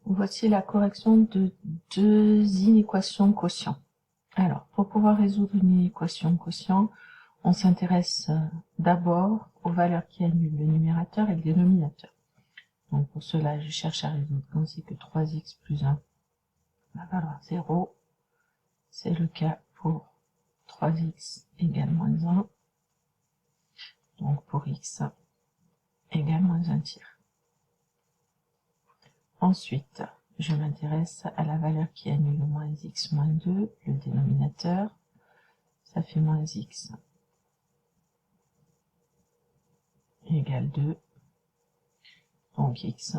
Voici la correction de deux inéquations quotient. Alors, pour pouvoir résoudre une inéquation quotient, on s'intéresse d'abord aux valeurs qui annulent le numérateur et le dénominateur. Donc pour cela, je cherche à résoudre quand c'est que 3x plus 1 va valoir 0. C'est le cas pour 3x égale moins 1. Donc pour x égale moins 1 tiers. Ensuite, je m'intéresse à la valeur qui annule moins x moins 2, le dénominateur. Ça fait moins x égale 2. Donc x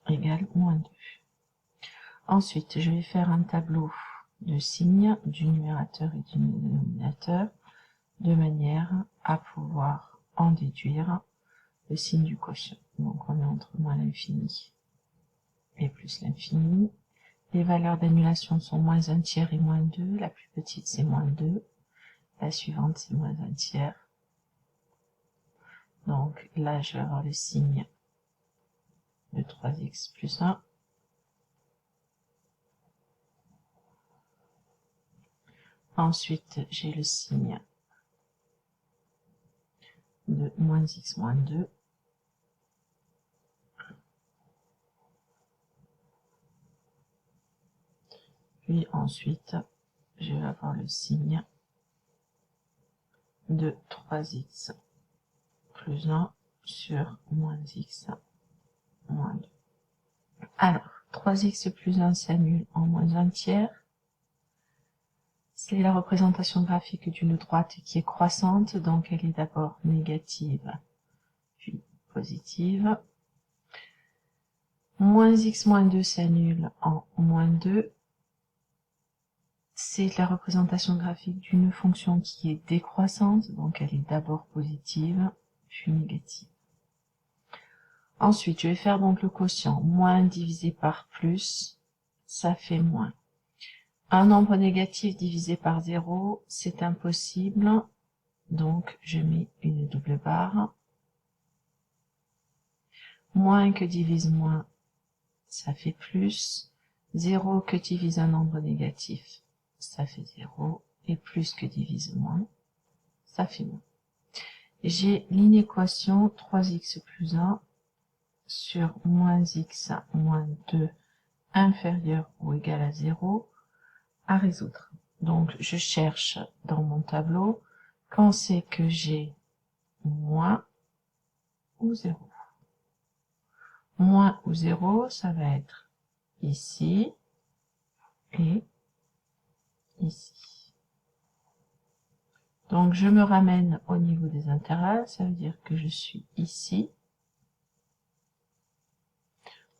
égale moins 2. Ensuite, je vais faire un tableau de signes du numérateur et du dénominateur de manière à pouvoir en déduire le signe du quotient. Donc on est entre moins l'infini et plus l'infini. Les valeurs d'annulation sont moins 1 tiers et moins 2. La plus petite c'est moins 2. La suivante c'est moins 1 tiers. Donc là je vais avoir le signe de 3x plus 1. Ensuite j'ai le signe de moins x moins 2. Puis ensuite, je vais avoir le signe de 3x plus 1 sur moins x moins 2. Alors, 3x plus 1 s'annule en moins 1 tiers. C'est la représentation graphique d'une droite qui est croissante, donc elle est d'abord négative, puis positive. Moins x moins 2 s'annule en moins 2. C'est la représentation graphique d'une fonction qui est décroissante, donc elle est d'abord positive, puis négative. Ensuite, je vais faire donc le quotient. Moins divisé par plus, ça fait moins. Un nombre négatif divisé par 0, c'est impossible, donc je mets une double barre. Moins que divise moins, ça fait plus. 0 que divise un nombre négatif, ça fait 0, et plus que divise moins, ça fait moins. J'ai l'inéquation 3x plus 1 sur moins x moins 2 inférieur ou égal à 0 à résoudre. Donc je cherche dans mon tableau quand c'est que j'ai moins ou 0. Moins ou 0, ça va être ici et ici. Donc je me ramène au niveau des intervalles, ça veut dire que je suis ici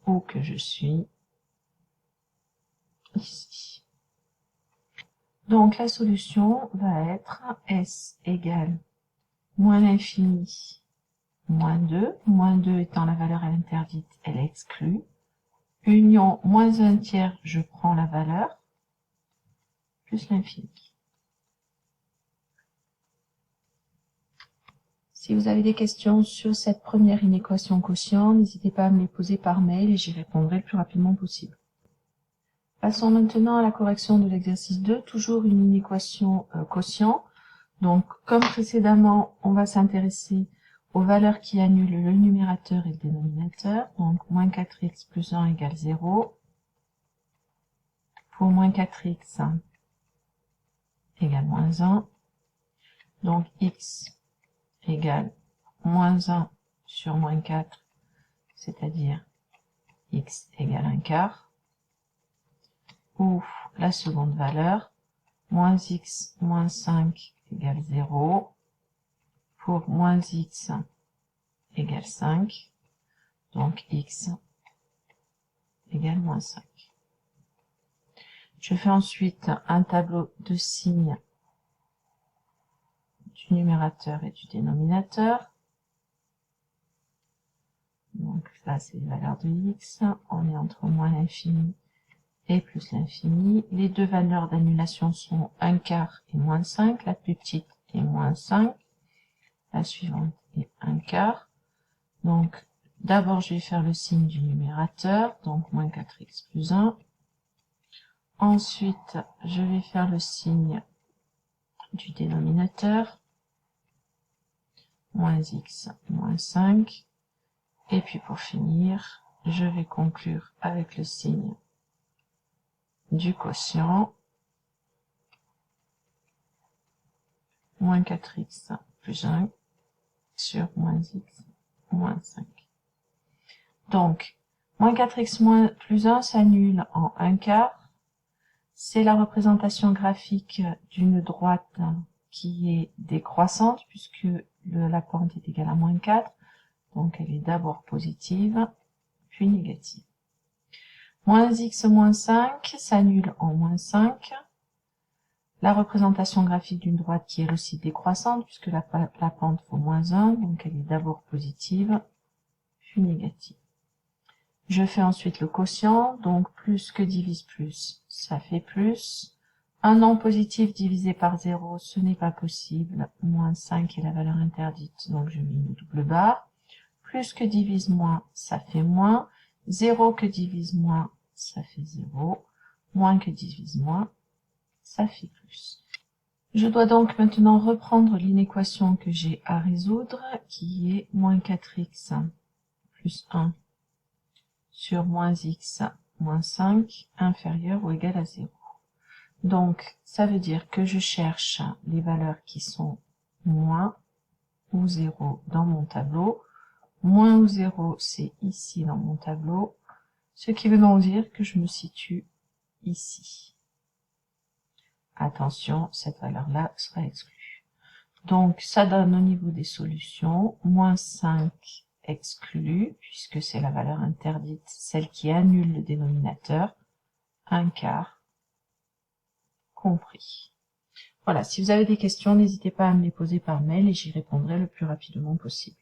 ou que je suis ici. Donc la solution va être S égale moins l'infini moins 2. Moins 2 étant la valeur à l'interdite, elle est exclue. Union moins 1 tiers, je prends la valeur, plus l'infini. Si vous avez des questions sur cette première inéquation quotient, n'hésitez pas à me les poser par mail et j'y répondrai le plus rapidement possible. Passons maintenant à la correction de l'exercice 2, toujours une inéquation quotient. Donc, comme précédemment, on va s'intéresser aux valeurs qui annulent le numérateur et le dénominateur. Donc, moins 4x plus 1 égale 0. Pour moins 4x égale moins 1. Donc, x égale moins 1 sur moins 4, c'est-à-dire x égale 1 quart. Ou la seconde valeur, moins x moins 5 égale 0. Pour moins x égale 5, donc x égale moins 5. Je fais ensuite un tableau de signes du numérateur et du dénominateur. Donc là, c'est les valeurs de x. On est entre moins l'infini et plus l'infini. Les deux valeurs d'annulation sont 1 quart et moins 5. La plus petite est moins 5. La suivante est 1 quart. Donc, D'abord, je vais faire le signe du numérateur, donc moins 4x plus 1. Ensuite, je vais faire le signe du dénominateur, moins x moins 5. Et puis pour finir, je vais conclure avec le signe du quotient, moins 4x plus 1 sur moins x moins 5. Donc, moins 4x plus 1 s'annule en 1/4. C'est la représentation graphique d'une droite qui est décroissante puisque la pente est égale à moins 4. Donc elle est d'abord positive, puis négative. Moins x moins 5 s'annule en moins 5. La représentation graphique d'une droite qui est aussi décroissante puisque la pente vaut moins 1, donc elle est d'abord positive, puis négative. Je fais ensuite le quotient, donc plus que divise plus, ça fait plus. Un nombre positif divisé par 0, ce n'est pas possible. Moins 5 est la valeur interdite, donc je mets une double barre. Plus que divise moins, ça fait moins. 0 que divise moins, ça fait 0. Moins que divise moins, ça fait plus. Je dois donc maintenant reprendre l'inéquation que j'ai à résoudre, qui est moins 4x plus 1 sur moins x moins 5 inférieur ou égal à 0. Donc, ça veut dire que je cherche les valeurs qui sont moins ou 0 dans mon tableau. Moins ou 0, c'est ici dans mon tableau, ce qui veut donc dire que je me situe ici. Attention, cette valeur-là sera exclue. Donc, ça donne au niveau des solutions, moins 5 exclu, puisque c'est la valeur interdite, celle qui annule le dénominateur, 1/4 compris. Voilà, si vous avez des questions, n'hésitez pas à me les poser par mail et j'y répondrai le plus rapidement possible.